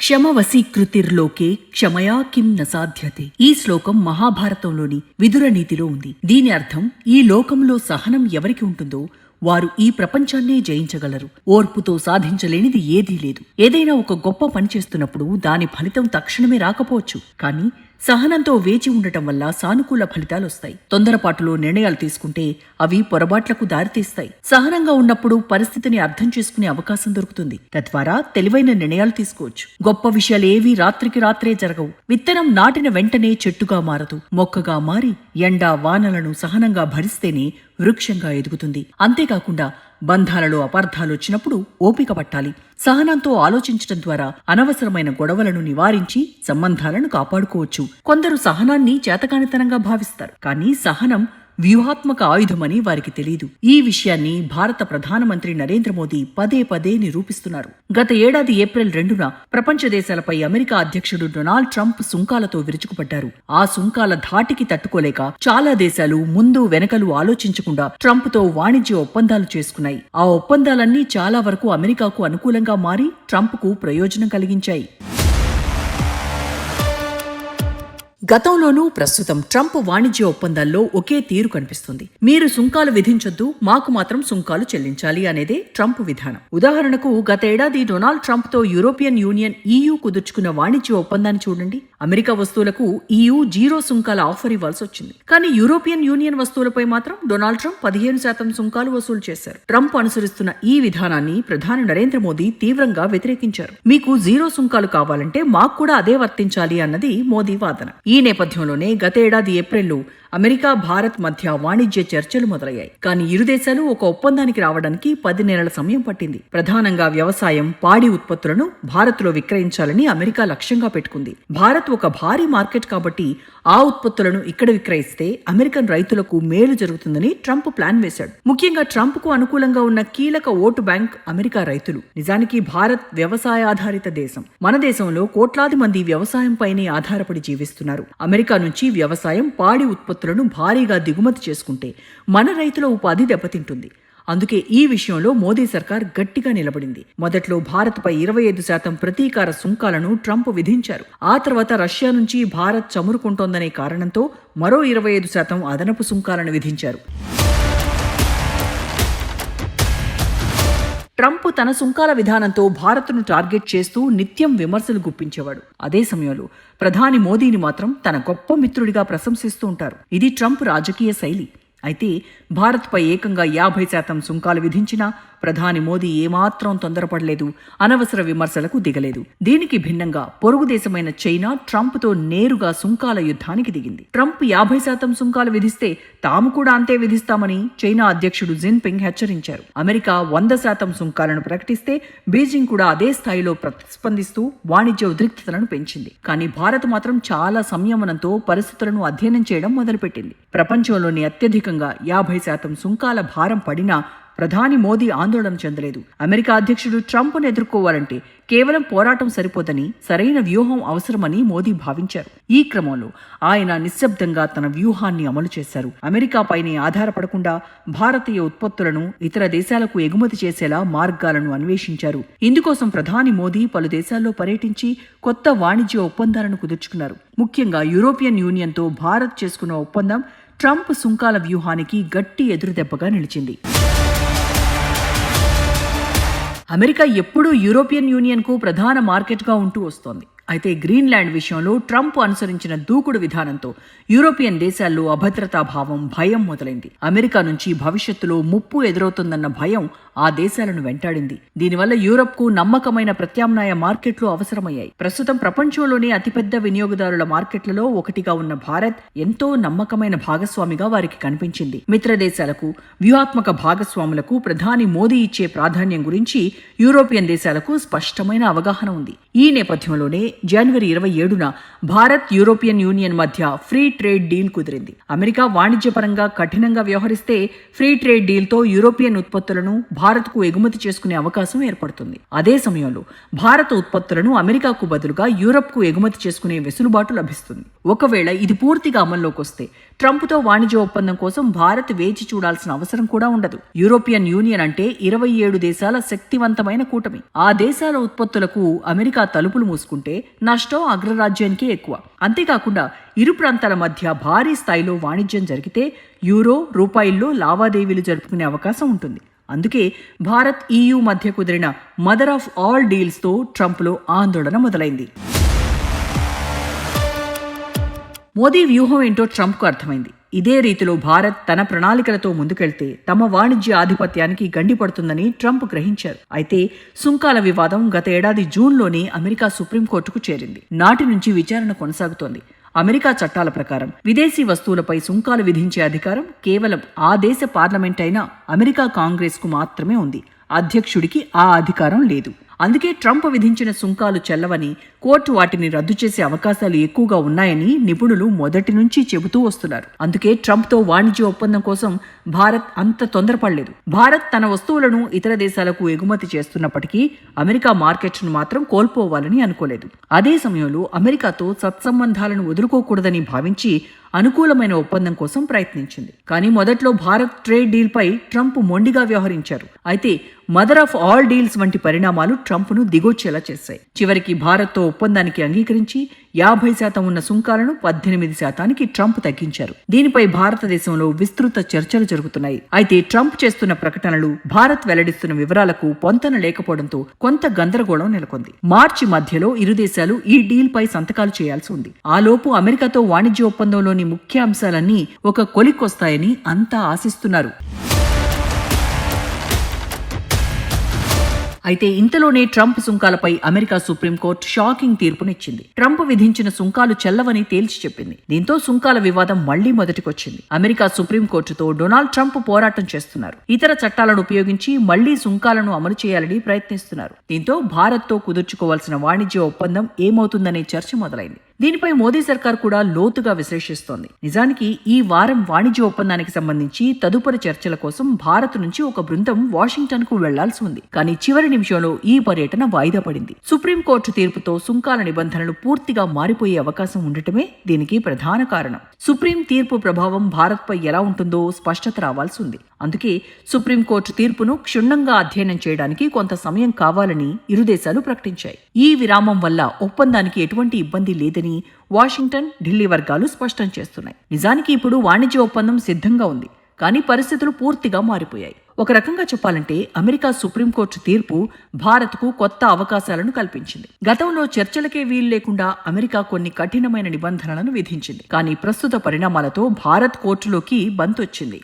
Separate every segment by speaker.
Speaker 1: క్షమవశీకృతిర్లోకే క్షమయా కిం న సాధ్యతే. ఈ శ్లోకం మహాభారతంలోని విదుర నీతిలో ఉంది. దీని అర్థం, ఈ లోకంలో సహనం ఎవరికి ఉంటుందో వారు ఈ ప్రపంచాన్నే జయించగలరు. ఓర్పుతో సాధించలేనిది ఏదీ లేదు. ఏదైనా ఒక గొప్ప పని చేస్తున్నప్పుడు దాని ఫలితం తక్షణమే రాకపోవచ్చు, కానీ సహనంతో వేచి ఉండటం వల్ల సానుకూల ఫలితాలొస్తాయి. తొందరపాటులో నిర్ణయాలు తీసుకుంటే అవి పొరపాట్లకు దారితీస్తాయి. సహనంగా ఉన్నప్పుడు పరిస్థితిని అర్థం చేసుకునే అవకాశం దొరుకుతుంది. తద్వారా తెలివైన నిర్ణయాలు తీసుకోవచ్చు. గొప్ప విషయాలేవీ రాత్రికి రాత్రే జరగవు. విత్తనం నాటిన వెంటనే చెట్టుగా మారదు. మొక్కగా మారి ఎండ వానలను సహనంగా భరిస్తేనే వృక్షంగా ఎదుగుతుంది. అంతేకాకుండా బంధాలలో అపార్థాలు వచ్చినప్పుడు ఓపిక పట్టాలి. సహనంతో ఆలోచించడం ద్వారా అనవసరమైన గొడవలను నివారించి సంబంధాలను కాపాడుకోవచ్చు. కొందరు సహనాన్ని చేతకానితనంగా భావిస్తారు, కానీ సహనం వ్యూహాత్మక ఆయుధమని వారికి తెలియదు. ఈ విషయాన్ని భారత ప్రధానమంత్రి నరేంద్ర మోదీ పదే పదే నిరూపిస్తున్నారు. గత ఏడాది ఏప్రిల్ 2న ప్రపంచ దేశాలపై అమెరికా అధ్యక్షుడు డొనాల్డ్ ట్రంప్ సుంకాలతో విరుచుకుపడ్డారు. ఆ సుంకాల ధాటికి తట్టుకోలేక చాలా దేశాలు ముందు వెనకలు ఆలోచించకుండా ట్రంప్తో వాణిజ్య ఒప్పందాలు చేసుకున్నాయి. ఆ ఒప్పందాలన్నీ చాలా వరకు అమెరికాకు అనుకూలంగా మారి ట్రంప్కు ప్రయోజనం కలిగించాయి. గతంలోనూ ప్రస్తుతం ట్రంప్ వాణిజ్య ఒప్పందాల్లో ఒకే తీరు కనిపిస్తుంది. మీరు సుంకాలు విధించొద్దు, మాకు మాత్రం సుంకాలు చెల్లించాలి అనేదే ట్రంప్ విధానం. ఉదాహరణకు, గత ఏడాది డొనాల్డ్ ట్రంప్ తో యూరోపియన్ యూనియన్ EU కుదుర్చుకున్న వాణిజ్య ఒప్పందాన్ని చూడండి. అమెరికా వస్తువులకు EU 0 సుంకాల ఆఫర్ ఇవ్వాల్సి వచ్చింది. కానీ యూరోపియన్ యూనియన్ వస్తువులపై మాత్రం డొనాల్డ్ ట్రంప్ 15% సుంకాలు వసూలు చేశారు. ట్రంప్ అనుసరిస్తున్న ఈ విధానాన్ని ప్రధాని నరేంద్ర మోదీ తీవ్రంగా వ్యతిరేకించారు. మీకు 0 సుంకాలు కావాలంటే మాకు కూడా అదే వర్తించాలి అన్నది మోదీ వాదన. ఈ నేపథ్యంలోనే గత ఏడాది ఏప్రిల్లో అమెరికా భారత్ మధ్య వాణిజ్య చర్చలు మొదలయ్యాయి. కానీ ఇరు దేశాలు ఒక ఒప్పందానికి రావడానికి 10 నెలల సమయం పట్టింది. ప్రధానంగా వ్యవసాయం, పాడి ఉత్పత్తులను భారత్లో విక్రయించాలని అమెరికా లక్ష్యంగా పెట్టుకుంది. భారత్ ఒక భారీ మార్కెట్ కాబట్టి ఆ ఉత్పత్తులను ఇక్కడ విక్రయిస్తే అమెరికన్ రైతులకు మేలు జరుగుతుందని ట్రంప్ ప్లాన్ వేశాడు. ముఖ్యంగా ట్రంప్ కు అనుకూలంగా ఉన్న కీలక ఓటు బ్యాంక్ అమెరికా రైతులు. నిజానికి భారత్ వ్యవసాయాధారిత దేశం. మన దేశంలో కోట్లాది మంది వ్యవసాయంపైనే ఆధారపడి జీవిస్తున్నారు. అమెరికా నుంచి వ్యవసాయం, పాడి ఉత్పత్తులను భారీగా దిగుమతి చేసుకుంటే మన రైతుల ఉపాధి దెబ్బతింటుంది. అందుకే ఈ విషయంలో మోదీ సర్కార్ గట్టిగా నిలబడింది. మొదట్లో భారత్పై 25% ప్రతీకార సుంకాలను ట్రంప్ విధించారు. ఆ తర్వాత రష్యా నుంచి భారత్ చమురుకుంటోందనే కారణంతో మరో 25% అదనపు సుంకాలను విధించారు. ట్రంప్ తన సుంకాల విధానంతో భారత్ను టార్గెట్ చేస్తూ నిత్యం విమర్శలు గుప్పించేవాడు. అదే సమయంలో ప్రధాని మోదీని మాత్రం తన గొప్ప మిత్రుడిగా ప్రశంసిస్తూ ఉంటారు. ఇది ట్రంప్ రాజకీయ శైలి. అయితే భారత్పై ఏకంగా 50% సుంకాలు విధించినా ప్రధాని మోదీ ఏమాత్రం తొందరపడలేదు, అనవసర విమర్శలకు దిగలేదు. దీనికి భిన్నంగా పొరుగు దేశమైన చైనా ట్రంప్తో నేరుగా సుంకాల యుద్ధానికి దిగింది. ట్రంప్ 50% సుంకాలు విధిస్తే తాము కూడా అంతే విధిస్తామని చైనా అధ్యక్షుడు జిన్పింగ్ హెచ్చరించారు. అమెరికా 100% సుంకాలను ప్రకటిస్తే బీజింగ్ కూడా అదే స్థాయిలో ప్రతిస్పందిస్తూ వాణిజ్య ఉద్రిక్తతలను పెంచింది. కానీ భారత్ మాత్రం చాలా సంయమనంతో పరిస్థితులను అధ్యయనం చేయడం మొదలుపెట్టింది. ప్రపంచంలోని అత్యధికంగా 50% సుంకాల భారం పడినా ప్రధాని మోదీ ఆందోళన చెందలేదు. అమెరికా అధ్యక్షుడు ట్రంప్ను ఎదుర్కోవాలంటే కేవలం పోరాటం సరిపోదని సరైన వ్యూహం అవసరమని మోదీ భావించారు. ఈ క్రమంలో ఆయన నిశ్శబ్దంగా తన వ్యూహాన్ని అమలు చేశారు. అమెరికాపైనే ఆధారపడకుండా భారతీయ ఉత్పత్తులను ఇతర దేశాలకు ఎగుమతి చేసేలా మార్గాలను అన్వేషించారు. ఇందుకోసం ప్రధాని మోదీ పలు దేశాల్లో పర్యటించి కొత్త వాణిజ్య ఒప్పందాలను కుదుర్చుకున్నారు. ముఖ్యంగా యూరోపియన్ యూనియన్తో భారత్ చేసుకున్న ఒప్పందం ట్రంప్ సుంకాల వ్యూహానికి గట్టి ఎదురుదెబ్బగా నిలిచింది. అమెరికా ఎప్పుడూ యూరోపియన్ యూనియన్కు ప్రధాన మార్కెట్గా ఉంటూ వస్తోంది. అయితే గ్రీన్లాండ్ విషయంలో ట్రంప్ అనుసరించిన దూకుడు విధానంతో యూరోపియన్ దేశాల్లో అభద్రతా భావం, భయం మొదలైంది. అమెరికా నుంచి భవిష్యత్తులో ముప్పు ఎదురవుతుందన్న భయం ఆ దేశాలను వెంటాడింది. దీనివల్ల యూరప్కు నమ్మకమైన ప్రత్యామ్నాయ మార్కెట్లు అవసరమయ్యాయి. ప్రస్తుతం ప్రపంచంలోనే అతిపెద్ద వినియోగదారుల మార్కెట్లలో ఒకటిగా ఉన్న భారత్ ఎంతో నమ్మకమైన భాగస్వామిగా వారికి కనిపించింది. మిత్ర దేశాలకు, వ్యూహాత్మక భాగస్వాములకు ప్రధాని మోదీ ఇచ్చే ప్రాధాన్యం గురించి యూరోపియన్ దేశాలకు స్పష్టమైన అవగాహన ఉంది. ఈ నేపథ్యంలోనే జనవరి 27న భారత్ యూరోపియన్ యూనియన్ మధ్య ఫ్రీ ట్రేడ్ డీల్ కుదిరింది. అమెరికా వాణిజ్యపరంగా కఠినంగా వ్యవహరిస్తే ఫ్రీ ట్రేడ్ డీల్తో యూరోపియన్ ఉత్పత్తులను భారత్కు ఎగుమతి చేసుకునే అవకాశం ఏర్పడుతుంది. అదే సమయంలో భారత ఉత్పత్తులను అమెరికాకు బదులుగా యూరప్కు ఎగుమతి చేసుకునే వెసులుబాటు లభిస్తుంది. ఒకవేళ ఇది పూర్తిగా అమల్లోకి వస్తే ట్రంప్తో వాణిజ్య ఒప్పందం కోసం భారత్ వేచి చూడాల్సిన అవసరం కూడా ఉండదు. యూరోపియన్ యూనియన్ అంటే 27 దేశాల శక్తివంతమైన కూటమి. ఆ దేశాల ఉత్పత్తులకు అమెరికా తలుపులు మూసుకుంటే నష్టం అగ్రరాజ్యానికే ఎక్కువ. అంతేకాకుండా ఇరు ప్రాంతాల మధ్య భారీ స్థాయిలో వాణిజ్యం జరిగితే యూరో, రూపాయిల్లో లావాదేవీలు జరుపుకునే అవకాశం ఉంటుంది. అందుకే భారత్, EU మధ్య కుదిరిన మదర్ ఆఫ్ ఆల్ డీల్స్తో ట్రంప్లో ఆందోళన మొదలైంది. మోదీ వ్యూహం ఏంటో ట్రంప్కు అర్థమైంది. ఇదే రీతిలో భారత్ తన ప్రణాళికలతో ముందుకెళ్తే తమ వాణిజ్య ఆధిపత్యానికి గండిపడుతుందని ట్రంప్ గ్రహించారు. అయితే సుంకాల వివాదం గత ఏడాది జూన్లోనే అమెరికా సుప్రీంకోర్టుకు చేరింది. నాటి నుంచి విచారణ కొనసాగుతోంది. అమెరికా చట్టాల ప్రకారం విదేశీ వస్తువులపై సుంకాలు విధించే అధికారం కేవలం ఆ దేశ పార్లమెంట్ అయిన అమెరికా కాంగ్రెస్కు మాత్రమే ఉంది. అధ్యక్షుడికి ఆ అధికారం లేదు. అందుకే ట్రంప్ విధించిన సుంకాలు చెల్లవని, కోర్టు వాటిని రద్దు చేసే అవకాశాలు ఎక్కువగా ఉన్నాయని నిపుణులు మొదటి నుంచి చెబుతూ వస్తున్నారు. అందుకే ట్రంప్తో వాణిజ్య ఒప్పందం కోసం భారత్ అంత తొందరపడలేదు. భారత్ తన వస్తువులను ఇతర దేశాలకు ఎగుమతి చేస్తున్నప్పటికీ అమెరికా మార్కెట్ను మాత్రం కోల్పోవాలని అనుకోలేదు. అదే సమయంలో అమెరికాతో సత్సంబంధాలను వదులుకోకూడదని భావించి అనుకూలమైన ఒప్పందం కోసం ప్రయత్నించింది. కానీ మొదట్లో భారత్ ట్రేడ్ డీల్ పై ట్రంప్ మొండిగా వ్యవహరించారు. అయితే మదర్ ఆఫ్ ఆల్ డీల్స్ వంటి పరిణామాలు ట్రంప్ను దిగొచ్చేలా చేశాయి. చివరికి భారత్తో ఒప్పందానికి అంగీకరించి 50% ఉన్న సుంకాలను 18% ట్రంప్ తగ్గించారు. దీనిపై భారతదేశంలో విస్తృత చర్చలు జరుగుతున్నాయి. అయితే ట్రంప్ చేస్తున్న ప్రకటనలు, భారత్ వెల్లడిస్తున్న వివరాలకు పొంతన లేకపోవడంతో కొంత గందరగోళం నెలకొంది. మార్చి మధ్యలో ఇరు దేశాలు ఈ డీల్ పై సంతకాలు చేయాల్సి ఉంది. ఆలోపు అమెరికాతో వాణిజ్య ఒప్పందంలోని ముఖ్య అంశాలన్నీ ఒక కొలిక్కొస్తాయని అంతా ఆశిస్తున్నారు. అయితే ఇంతలోనే ట్రంప్ సుంకాలపై అమెరికా సుప్రీంకోర్టు షాకింగ్ తీర్పునిచ్చింది. ట్రంప్ విధించిన సుంకాలు చెల్లవని తేల్చి చెప్పింది. దీంతో సుంకాల వివాదం మళ్లీ మొదటికొచ్చింది. అమెరికా సుప్రీంకోర్టుతో డొనాల్డ్ ట్రంప్ పోరాటం చేస్తున్నారు. ఇతర చట్టాలను ఉపయోగించి మళ్లీ సుంకాలను అమలు చేయాలని ప్రయత్నిస్తున్నారు. దీంతో భారత్తో కుదుర్చుకోవాల్సిన వాణిజ్య ఒప్పందం ఏమవుతుందనే చర్చ మొదలైంది. దీనిపై మోదీ సర్కార్ కూడా లోతుగా విశ్లేషిస్తోంది. నిజానికి ఈ వారం వాణిజ్య ఒప్పందానికి సంబంధించి తదుపరి చర్చల కోసం భారత్ నుంచి ఒక బృందం వాషింగ్టన్ కు వెళ్లాల్సి ఉంది. కానీ చివరి నిమిషంలో ఈ పర్యటన వాయిదా పడింది. సుప్రీంకోర్టు తీర్పుతో సుంకాల నిబంధనలు పూర్తిగా మారిపోయే అవకాశం ఉండటమే దీనికి ప్రధాన కారణం. సుప్రీం తీర్పు ప్రభావం భారత్పై ఎలా ఉంటుందో స్పష్టత రావాల్సి ఉంది. అందుకే సుప్రీంకోర్టు తీర్పును క్షుణ్ణంగా అధ్యయనం చేయడానికి కొంత సమయం కావాలని ఇరు దేశాలు ప్రకటించాయి. ఈ విరామం వల్ల ఒప్పందానికి ఎటువంటి ఇబ్బంది లేదని వాషింగ్టన్, ఢిల్లీ వర్గాలు స్పష్టం చేస్తున్నాయి. నిజానికి ఇప్పుడు వాణిజ్య ఒప్పందం సిద్ధంగా ఉంది. కానీ పరిస్థితులు పూర్తిగా మారిపోయాయి. ఒక రకంగా చెప్పాలంటే అమెరికా సుప్రీంకోర్టు తీర్పు భారత్కు కొత్త అవకాశాలను కల్పించింది. గతంలో చర్చలకే వీలు లేకుండా అమెరికా కొన్ని కఠినమైన నిబంధనలను విధించింది. కానీ ప్రస్తుత పరిణామాలతో భారత్ కోర్టులోకి బంతొచ్చింది.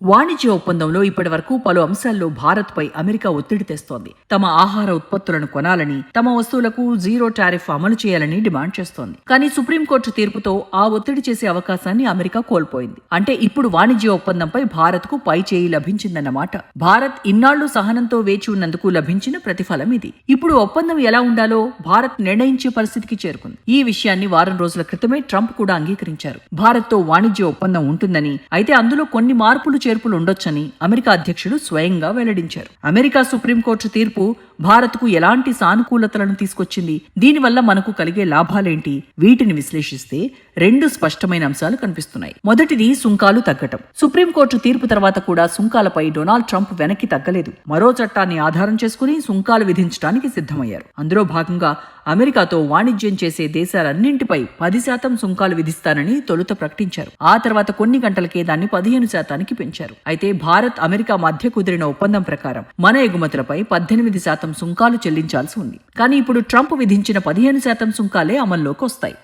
Speaker 1: వాణిజ్య ఒప్పందంలో ఇప్పటివరకు పలు అంశాల్లో భారత్పై అమెరికా ఒత్తిడి తెస్తోంది. తమ ఆహార ఉత్పత్తులను కొనాలని, తమ వస్తువులకు 0 టారిఫ్ అమలు చేయాలని డిమాండ్ చేస్తోంది. కానీ సుప్రీంకోర్టు తీర్పుతో ఆ ఒత్తిడి చేసే అవకాశాన్ని అమెరికా కోల్పోయింది. అంటే ఇప్పుడు వాణిజ్య ఒప్పందంపై భారత్కు పై చేయి లభించిందన్నమాట. భారత్ ఇన్నాళ్లు సహనంతో వేచి ఉన్నందుకు లభించిన ప్రతిఫలం ఇది. ఇప్పుడు ఒప్పందం ఎలా ఉండాలో భారత్ నిర్ణయించే పరిస్థితికి చేరుకుంది. ఈ విషయాన్ని వారం రోజుల క్రితమే ట్రంప్ కూడా అంగీకరించారు. భారత్తో వాణిజ్య ఒప్పందం ఉంటుందని, అయితే అందులో కొన్ని మార్పులు చేర్పులు ఉండొచ్చని అమెరికా అధ్యక్షుడు స్వయంగా వెల్లడించారు. అమెరికా సుప్రీంకోర్టు తీర్పు భారత్కు ఎలాంటి సానుకూలతలను తీసుకొచ్చింది, దీనివల్ల మనకు కలిగే లాభాలేంటి, వీటిని విశ్లేషిస్తే 2 స్పష్టమైన అంశాలు కనిపిస్తున్నాయి. మొదటిది సుంకాలు తగ్గటం. సుప్రీంకోర్టు తీర్పు తర్వాత కూడా సుంకాలపై డొనాల్డ్ ట్రంప్ వెనక్కి తగ్గలేదు. మరో చట్టాన్ని ఆధారం చేసుకుని సుంకాలు విధించడానికి సిద్ధమయ్యారు. అందులో భాగంగా అమెరికాతో వాణిజ్యం చేసే దేశాలన్నింటిపై 10% సుంకాలు విధిస్తానని తొలుత ప్రకటించారు. ఆ తర్వాత కొన్ని గంటలకే దాన్ని 15% పెంచారు. అయితే భారత్, అమెరికా మధ్య కుదిరిన ఒప్పందం ప్రకారం మన ఎగుమతులపై 18% సుంకాలు చెల్లించాల్సి ఉంది. కానీ ఇప్పుడు ట్రంప్ విధించిన 15% సుంకాలే అమల్లోకి వస్తాయి.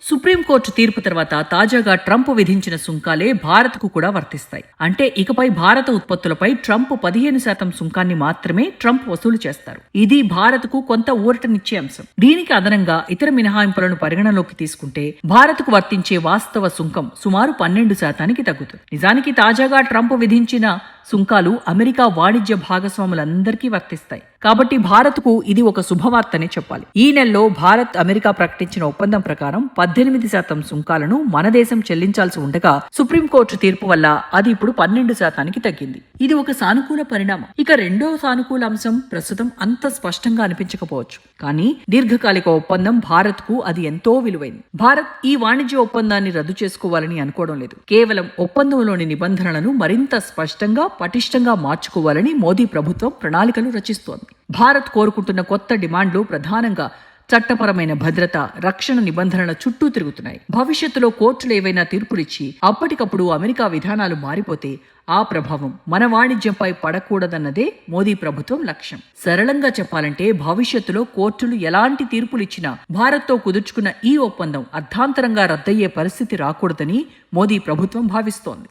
Speaker 1: సుప్రీంకోర్టు తీర్పు తర్వాత తాజాగా ట్రంప్ విధించిన సుంకాలే భారత్కు కూడా వర్తిస్తాయి. అంటే ఇకపై భారత ఉత్పత్తులపై ట్రంప్ 15% సుంకాన్ని మాత్రమే ట్రంప్ వసూలు చేస్తారు. ఇది భారత్కు కొంత ఊరటనిచ్చే అంశం. దీనికి అదనంగా ఇతర మినహాయింపులను పరిగణలోకి తీసుకుంటే భారత్కు వర్తించే వాస్తవ సుంకం సుమారు 12% తగ్గుతుంది. నిజానికి తాజాగా ట్రంప్ విధించిన సుంకాలు అమెరికా వాణిజ్య భాగస్వాములందరికీ వర్తిస్తాయి. కాబట్టి భారత్కు ఇది ఒక శుభవార్తనే చెప్పాలి. ఈ నెలలో భారత్, అమెరికా ప్రకటించిన ఒప్పందం ప్రకారం 18% సుంకాలను మన దేశం చెల్లించాల్సి ఉండగా సుప్రీంకోర్టు తీర్పు వల్ల అది ఇప్పుడు 12% తగ్గింది. ఇది ఒక సానుకూల పరిణామం. ఇక రెండో సానుకూల అంశం ప్రస్తుతం అంత స్పష్టంగా అనిపించకపోవచ్చు, కానీ దీర్ఘకాలిక ఒప్పందం భారత్ కు అది ఎంతో విలువైంది. భారత్ ఈ వాణిజ్య ఒప్పందాన్ని రద్దు చేసుకోవాలని అనుకోవడం లేదు. కేవలం ఒప్పందంలోని నిబంధనలను మరింత స్పష్టంగా పటిష్టంగా మార్చుకోవాలని మోదీ ప్రభుత్వం ప్రణాళికలు రచిస్తోంది. భారత్ కోరుకుంటున్న కొత్త డిమాండ్లు ప్రధానంగా చట్టపరమైన భద్రత, రక్షణ నిబంధనల చుట్టూ తిరుగుతున్నాయి. భవిష్యత్తులో కోర్టులు ఏవైనా తీర్పులిచ్చి అప్పటికప్పుడు అమెరికా విధానాలు మారిపోతే ఆ ప్రభావం మన వాణిజ్యంపై పడకూడదన్నదే మోదీ ప్రభుత్వం లక్ష్యం. సరళంగా చెప్పాలంటే భవిష్యత్తులో కోర్టులు ఎలాంటి తీర్పులిచ్చినా భారత్తో కుదుర్చుకున్న ఈ ఒప్పందం అర్థాంతరంగా రద్దయ్యే పరిస్థితి రాకూడదని మోదీ ప్రభుత్వం భావిస్తోంది.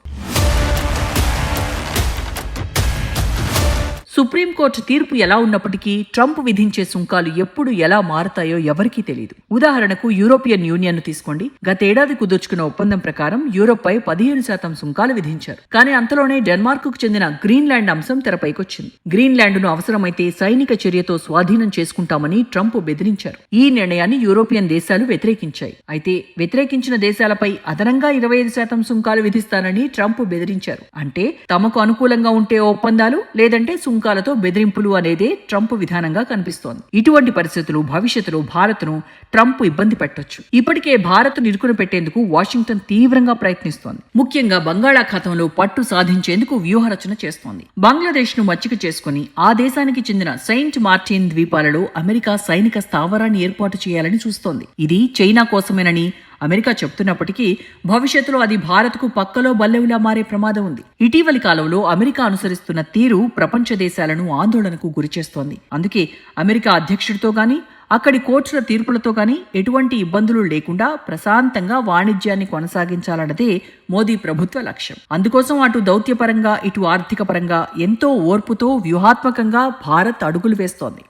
Speaker 1: సుప్రీంకోర్టు తీర్పు ఎలా ఉన్నప్పటికీ ట్రంప్ విధించే సుంకాలు ఎప్పుడు ఎలా మారతాయో ఎవరికీ తెలియదు. ఉదాహరణకు యూరోపియన్ యూనియన్ తీసుకోండి. గతేడాది కుదుర్చుకున్న ఒప్పందం ప్రకారం యూరోప్ పై 15% సుంకాలు విధించారు. కానీ అంతలోనే డెన్మార్క్ కు చెందిన గ్రీన్లాండ్ అంశం తెరపైకొచ్చింది. గ్రీన్లాండ్ ను అవసరమైతే సైనిక చర్యతో స్వాధీనం చేసుకుంటామని ట్రంప్ బెదిరించారు. ఈ నిర్ణయాన్ని యూరోపియన్ దేశాలు వ్యతిరేకించాయి. అయితే వ్యతిరేకించిన దేశాలపై అదనంగా 25% సుంకాలు విధిస్తానని ట్రంప్ బెదిరించారు. అంటే తమకు అనుకూలంగా ఉంటే ఒప్పందాలు, లేదంటే సుంకాలతో బెదిరింపులు అనేదే ట్రంప్ విధానంగా కనిపిస్తోంది. ఇటువంటి పరిస్థితులు భవిష్యత్తులో భారత్ను ట్రంప్ ఇబ్బంది పెట్టొచ్చు. ఇప్పటికే భారత్ ఇరుకున పెట్టేందుకు వాషింగ్టన్ తీవ్రంగా ప్రయత్నిస్తోంది. ముఖ్యంగా బంగాళాఖాతంలో పట్టు సాధించేందుకు వ్యూహరచన చేస్తోంది. బంగ్లాదేశ్ ను మచ్చిక చేసుకుని ఆ దేశానికి చెందిన సెయింట్ మార్టిన్ ద్వీపాలలో అమెరికా సైనిక స్థావరాన్ని ఏర్పాటు చేయాలని చూస్తోంది. ఇది చైనా కోసమేనని అమెరికా చెబుతున్నప్పటికీ భవిష్యత్తులో అది భారత్కు పక్కలో బల్లెవులా మారే ప్రమాదం ఉంది. ఇటీవలి కాలంలో అమెరికా అనుసరిస్తున్న తీరు ప్రపంచ దేశాలను ఆందోళనకు గురిచేస్తోంది. అందుకే అమెరికా అధ్యక్షుడితో గాని అక్కడి కోర్టుల తీర్పులతో గాని ఎటువంటి ఇబ్బందులు లేకుండా ప్రశాంతంగా వాణిజ్యాన్ని కొనసాగించాలన్నదే మోదీ ప్రభుత్వ లక్ష్యం. అందుకోసం అటు దౌత్యపరంగా ఇటు ఆర్థిక పరంగా ఎంతో ఓర్పుతో వ్యూహాత్మకంగా భారత్ అడుగులు వేస్తోంది.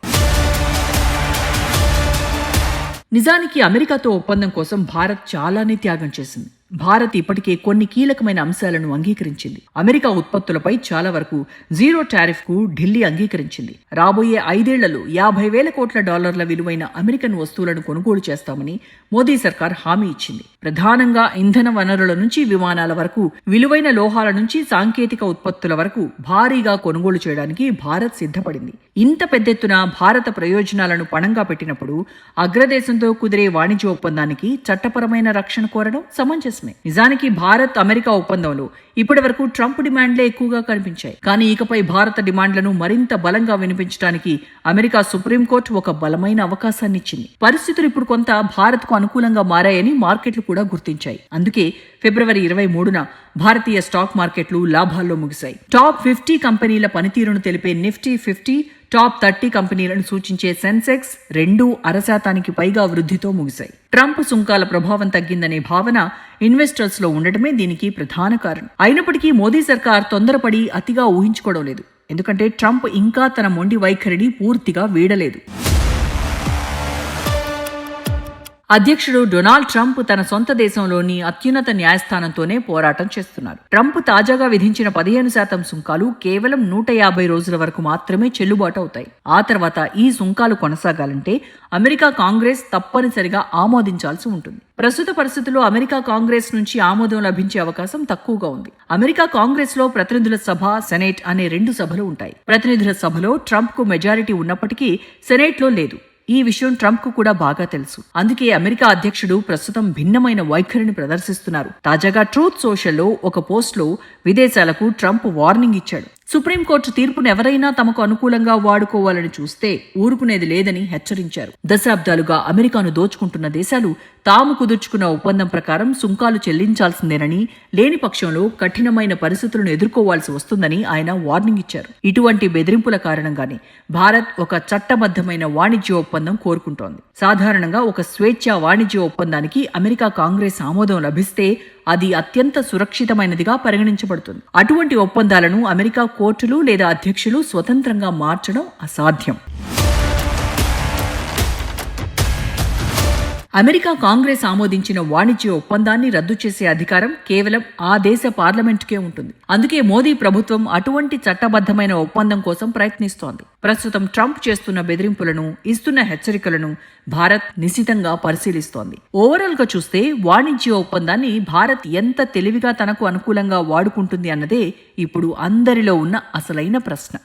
Speaker 1: నిజానికి అమెరికాతో ఒప్పందం కోసం భారత్ చాలానే త్యాగం చేసింది. భారత్ ఇప్పటికే కొన్ని కీలకమైన అంశాలను అంగీకరించింది. అమెరికా ఉత్పత్తులపై చాలా వరకు జీరో టారిఫ్ కు ఢిల్లీ అంగీకరించింది. రాబోయే 5 ఏళ్లలో $50,000 కోట్ల విలువైన అమెరికన్ వస్తువులను కొనుగోలు చేస్తామని మోదీ సర్కార్ హామీ ఇచ్చింది. ప్రధానంగా ఇంధన వనరుల నుంచి విమానాల వరకు, విలువైన లోహాల నుంచి సాంకేతిక ఉత్పత్తుల వరకు భారీగా కొనుగోలు చేయడానికి భారత్ సిద్ధపడింది. ఇంత పెద్దెత్తున భారత ప్రయోజనాలను పణంగా పెట్టినప్పుడు అగ్రదేశంతో కుదిరే వాణిజ్య ఒప్పందానికి చట్టపరమైన రక్షణ కోరడం సమంజసం. నిజానికి భారత్ అమెరికా ఒప్పందంలో ఇప్పటి వరకు ట్రంప్ డిమాండ్లే ఎక్కువగా కనిపించాయి. కానీ ఇకపై భారత డిమాండ్లను మరింత బలంగా వినిపించడానికి అమెరికా సుప్రీంకోర్టు ఒక బలమైన అవకాశాన్ని ఇచ్చింది. పరిస్థితులు ఇప్పుడు కొంత భారత్ కు అనుకూలంగా మారాయని మార్కెట్లు కూడా గుర్తించాయి. అందుకే ఫిబ్రవరి 23న భారతీయ స్టాక్ మార్కెట్లు లాభాల్లో ముగిశాయి. టాప్ 50 కంపెనీల పనితీరును తెలిపే నిఫ్టీ 50, టాప్ 30 కంపెనీలను సూచించే సెన్సెక్స్ 2.5% పైగా వృద్ధితో ముగిశాయి. ట్రంప్ సుంకాల ప్రభావం తగ్గిందనే భావన ఇన్వెస్టర్స్ లో ఉండటమే దీనికి ప్రధాన కారణం. అయినప్పటికీ మోదీ సర్కార్ తొందరపడి అతిగా ఊహించుకోవడం లేదు. ఎందుకంటే ట్రంప్ ఇంకా తన మొండి వైఖరిని పూర్తిగా వీడలేదు. అధ్యక్షుడు డొనాల్డ్ ట్రంప్ తన సొంత దేశంలోని అత్యున్నత న్యాయస్థానంతోనే పోరాటం చేస్తున్నారు. ట్రంప్ తాజాగా విధించిన 15% సుంకాలు కేవలం 150 రోజుల వరకు మాత్రమే చెల్లుబాటు అవుతాయి. ఆ తర్వాత ఈ సుంకాలు కొనసాగాలంటే అమెరికా కాంగ్రెస్ తప్పనిసరిగా ఆమోదించాల్సి ఉంటుంది. ప్రస్తుత పరిస్థితుల్లో అమెరికా కాంగ్రెస్ నుంచి ఆమోదం లభించే అవకాశం తక్కువగా ఉంది. అమెరికా కాంగ్రెస్ లో ప్రతినిధుల సభ, సెనేట్ అనే 2 సభలు ఉంటాయి. ప్రతినిధుల సభలో ట్రంప్ కు మెజారిటీ ఉన్నప్పటికీ సెనేట్ లో లేదు. ఈ విషయం ట్రంప్ కు కూడా బాగా తెలుసు. అందుకే అమెరికా అధ్యక్షుడు ప్రస్తుతం భిన్నమైన వైఖరిని ప్రదర్శిస్తున్నారు. తాజాగా ట్రూత్ సోషల్లో ఒక పోస్ట్లో విదేశాలకు ట్రంప్ వార్నింగ్ ఇచ్చాడు. సుప్రీంకోర్టు తీర్పును ఎవరైనా తమకు అనుకూలంగా వాడుకోవాలని చూస్తే ఊరుకునేది లేదని హెచ్చరించారు. దశాబ్దాలుగా అమెరికాను దోచుకుంటున్న దేశాలు తాము కుదుర్చుకున్న ఒప్పందం ప్రకారం సుంకాలు చెల్లించాల్సిందేనని, లేని పక్షంలో కఠినమైన పరిస్థితులను ఎదుర్కోవాల్సి వస్తుందని ఆయన వార్నింగ్ ఇచ్చారు. ఇటువంటి బెదిరింపుల కారణంగానే భారత్ ఒక చట్టబద్ధమైన వాణిజ్య ఒప్పందం కోరుకుంటోంది. సాధారణంగా ఒక స్వేచ్ఛా వాణిజ్య ఒప్పందానికి అమెరికా కాంగ్రెస్ ఆమోదం లభిస్తే అది అత్యంత సురక్షితమైనదిగా పరిగణించబడుతుంది. అటువంటి ఒప్పందాలను అమెరికా కోర్టులు లేదా అధ్యక్షులు స్వతంత్రంగా మార్చడం అసాధ్యం. అమెరికా కాంగ్రెస్ ఆమోదించిన వాణిజ్య ఒప్పందాన్ని రద్దు చేసే అధికారం కేవలం ఆ దేశ పార్లమెంటుకే ఉంటుంది. అందుకే మోదీ ప్రభుత్వం అటువంటి చట్టబద్ధమైన ఒప్పందం కోసం ప్రయత్నిస్తోంది. ప్రస్తుతం ట్రంప్ చేస్తున్న బెదిరింపులను, ఇస్తున్న హెచ్చరికలను భారత్ నిశితంగా పరిశీలిస్తోంది. ఓవరాల్ గా చూస్తే వాణిజ్య ఒప్పందాన్ని భారత్ ఎంత తెలివిగా తనకు అనుకూలంగా వాడుకుంటుంది అన్నదే ఇప్పుడు అందరిలో ఉన్న అసలైన ప్రశ్న.